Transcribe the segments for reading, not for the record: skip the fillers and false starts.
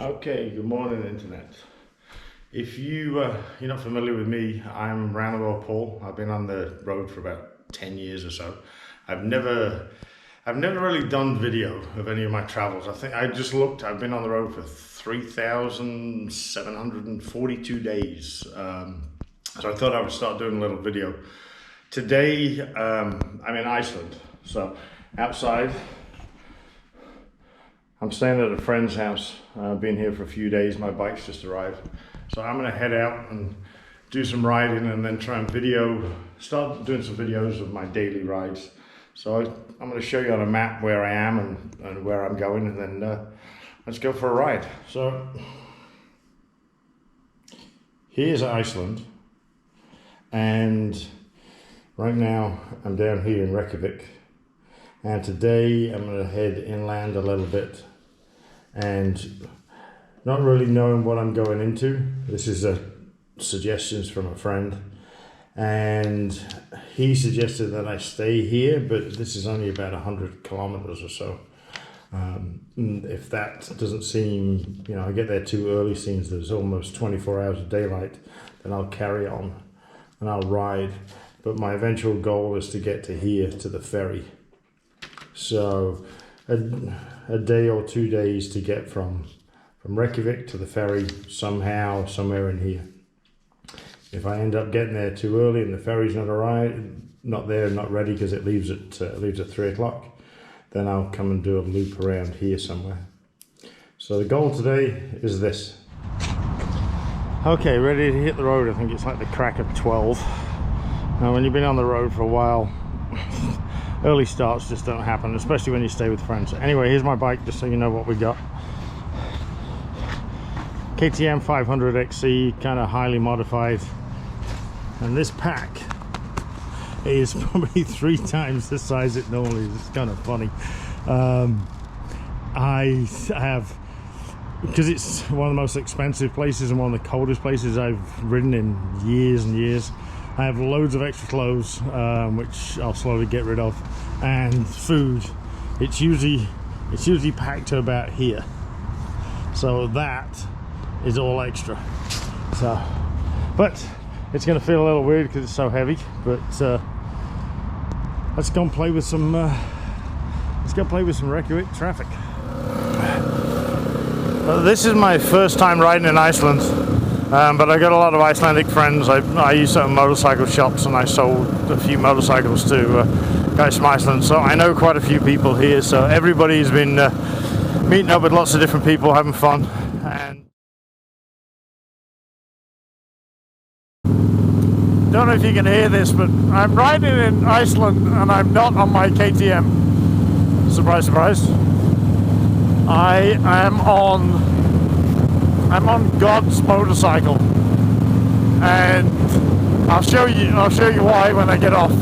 Okay, good morning, Internet. If you're not familiar with me, I'm rtwpaul. I've been on the road for about 10 years or so. I've never really done video of any of my travels. I think I just looked, I've been on the road for 3,742 days. So I thought I would start doing a little video. Today, I'm in Iceland. So outside, I'm staying at a friend's house. I've been here for a few days. My bike's just arrived. So I'm gonna head out and do some riding and then try and start doing some videos of my daily rides. So I'm gonna show you on a map where I am and where I'm going, and then let's go for a ride. So here's Iceland, and right now I'm down here in Reykjavik, and today I'm gonna head inland a little bit, and not really knowing what I'm going into. This is suggestions from a friend, and he suggested that I stay here, but this is only about 100 kilometers or so. If that doesn't seem, I get there too early, seems there's almost 24 hours of daylight, then I'll carry on and I'll ride. But my eventual goal is to get to here, to the ferry. So a day or 2 days to get from Reykjavik to the ferry somehow, somewhere in here. If I end up getting there too early and the ferry's not ready because it leaves at 3 o'clock, then I'll come and do a loop around here somewhere. So the goal today is this. Okay, ready to hit the road. I think it's like the crack of 12. Now when you've been on the road for a while, early starts just don't happen, especially when you stay with friends. Anyway, here's my bike, just so you know what we got. KTM 500 XC, kind of highly modified. And this pack is probably 3 times the size it normally is. It's kind of funny. I have, because it's one of the most expensive places and one of the coldest places I've ridden in years and years, I have loads of extra clothes, which I'll slowly get rid of, and food. It's usually packed to about here, so that is all extra. So, but it's going to feel a little weird because it's so heavy. But let's go and play with some. Reykjavik traffic. This is my first time riding in Iceland. But I got a lot of Icelandic friends. I used to have motorcycle shops, and I sold a few motorcycles to guys from Iceland. So I know quite a few people here. So everybody's been meeting up with lots of different people, having fun. And don't know if you can hear this, but I'm riding in Iceland, and I'm not on my KTM. Surprise, surprise. I'm on God's motorcycle, and I'll show you why when I get off.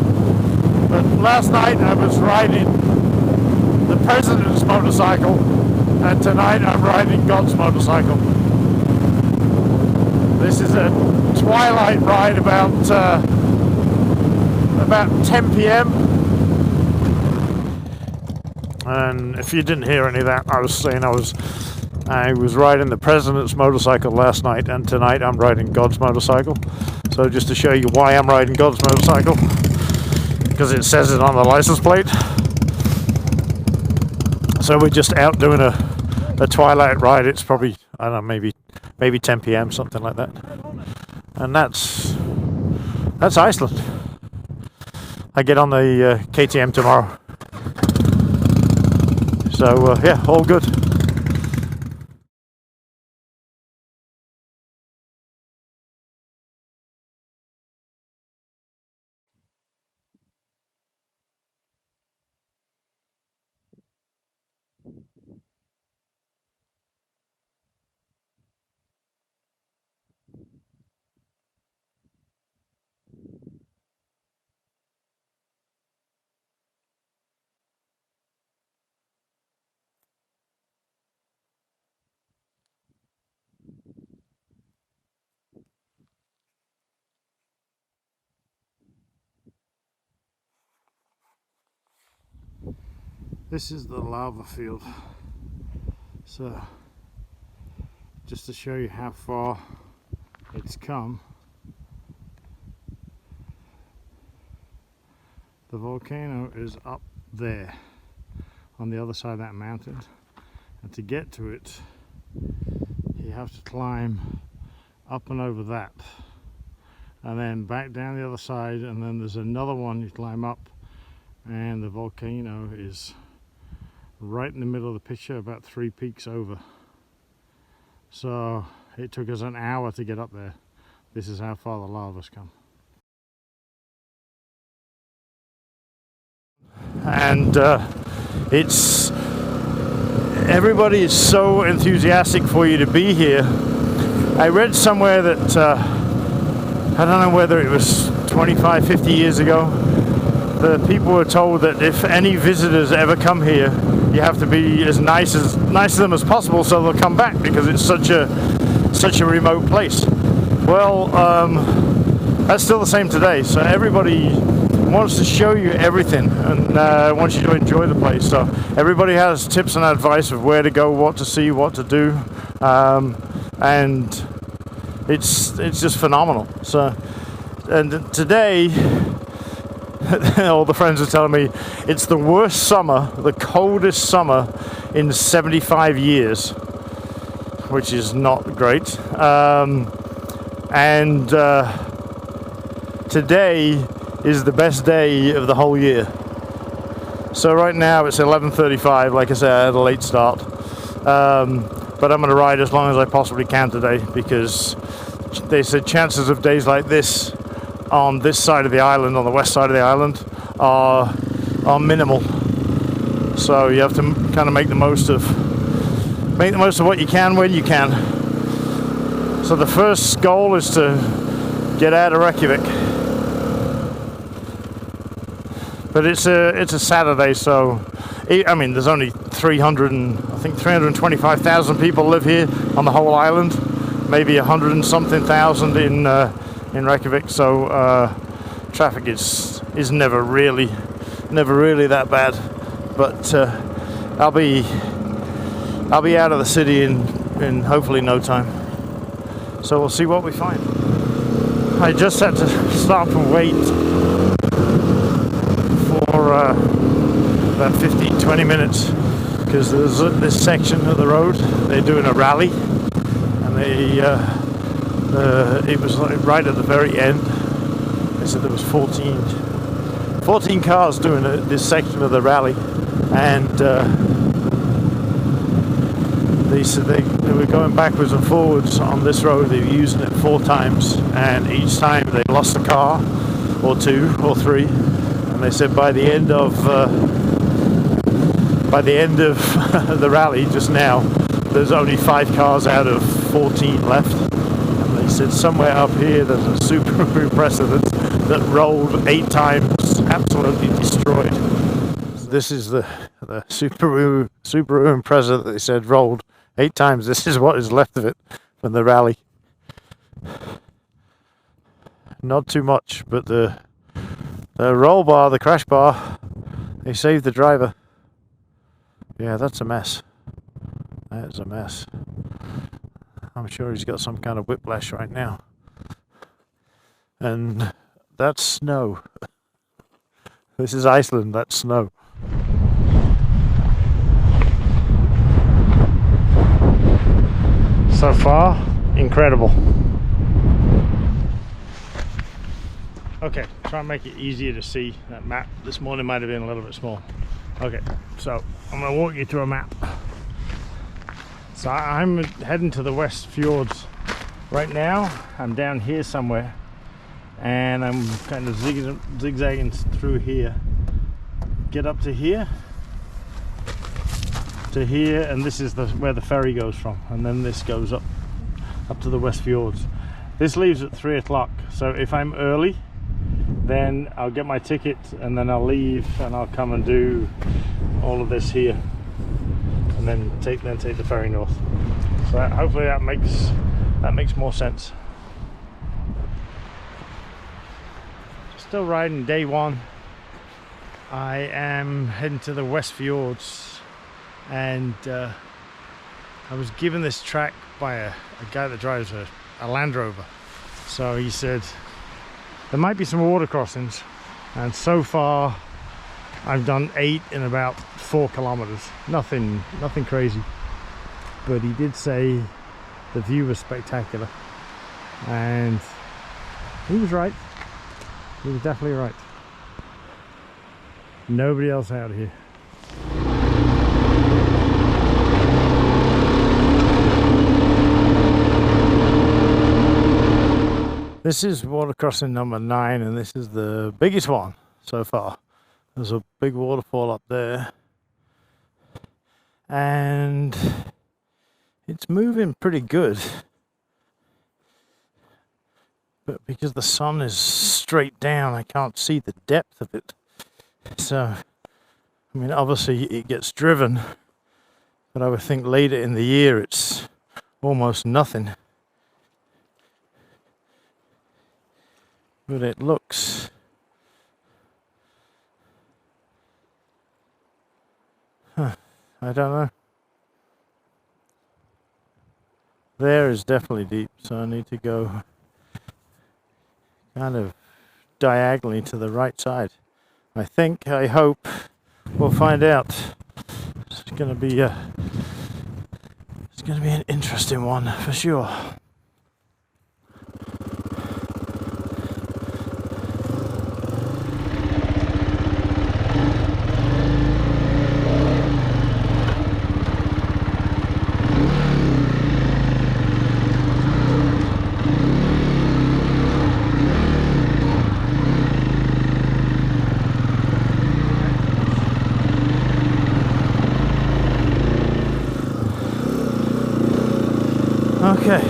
But last night I was riding the president's motorcycle, and tonight I'm riding God's motorcycle. This is a Twilight ride about 10 p.m. And if you didn't hear any of that, I was saying I was riding the president's motorcycle last night, and tonight I'm riding God's motorcycle. So just to show you why I'm riding God's motorcycle, because it says it on the license plate. So we're just out doing a Twilight ride. It's probably, I don't know, maybe 10 p.m, something like that. And that's Iceland. I get on the KTM tomorrow. So yeah, all good. This is the lava field. So just to show you how far it's come. The volcano is up there on the other side of that mountain, and to get to it you have to climb up and over that and then back down the other side, and then there's another one you climb up, and the volcano is right in the middle of the picture, about 3 peaks over. So it took us an hour to get up there. This is how far the lava's come. And it's everybody is so enthusiastic for you to be here. I read somewhere that I don't know whether it was 25-50 years ago, the people were told that if any visitors ever come here, you have to be as nice to them as possible so they'll come back, because it's such a remote place. Well, that's still the same today. So everybody wants to show you everything and wants you to enjoy the place. So everybody has tips and advice of where to go, what to see, what to do, and it's just phenomenal. So, and today all the friends are telling me it's the worst summer, the coldest summer in 75 years, which is not great. Today is the best day of the whole year. So right now it's 11:35, like I said, I had a late start. But I'm going to ride as long as I possibly can today, because they said chances of days like this on this side of the island, on the west side of the island, are minimal. So you have to kind of make the most of what you can when you can. So the first goal is to get out of Reykjavik. But it's a Saturday, so I mean there's only 325,000 people live here on the whole island, maybe 100 and something thousand in Reykjavik. So traffic is never really that bad. But I'll be out of the city in hopefully no time. So we'll see what we find. I just had to stop and wait for about 15-20 minutes, because there's this section of the road, they're doing a rally, and it was like right at the very end. They said there was 14 cars doing this section of the rally, and they said they were going backwards and forwards on this road. They were using it 4 times, and each time they lost a car or 2 or 3. And they said by the end of the rally just now, there's only 5 cars out of 14 left. And they said somewhere up here there's a Subaru Impreza that rolled 8 times, absolutely destroyed. This is the Subaru Impreza that they said rolled 8 times. This is what is left of it from the rally. Not too much, but the roll bar, the crash bar, they saved the driver. Yeah, that's a mess. That is a mess. I'm sure he's got some kind of whiplash right now. And that's snow. This is Iceland, that's snow. So far, incredible. Okay, try and make it easier to see. That map this morning might have been a little bit small. Okay, so I'm going to walk you through a map. So I'm heading to the West Fjords right now. I'm down here somewhere, and I'm kind of zigzagging through here. Get up to here, and this is where the ferry goes from, and then this goes up to the West Fjords. This leaves at 3 o'clock, so if I'm early, then I'll get my ticket and then I'll leave and I'll come and do all of this here, and then take the ferry north. So hopefully that makes more sense. Still riding day 1. I am heading to the West Fjords, and I was given this track by a guy that drives a Land Rover. So he said there might be some water crossings, and so far I've done 8 in about 4 kilometers. Nothing crazy, but he did say the view was spectacular, and he was right. He was definitely right. Nobody else out here. This is water crossing number 9, and this is the biggest one so far. There's a big waterfall up there, and it's moving pretty good, but because the sun is straight down, I can't see the depth of it. So, I mean, obviously it gets driven, but I would think later in the year it's almost nothing. But it looks I don't know. There is definitely deep, so I need to go kind of diagonally to the right side. I hope we'll find out. It's gonna be an interesting one for sure. Okay,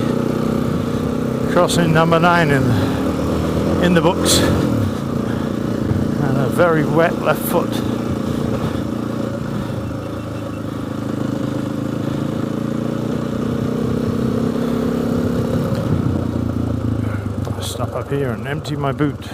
crossing number 9 in the books, and a very wet left foot. I'll stop up here and empty my boot.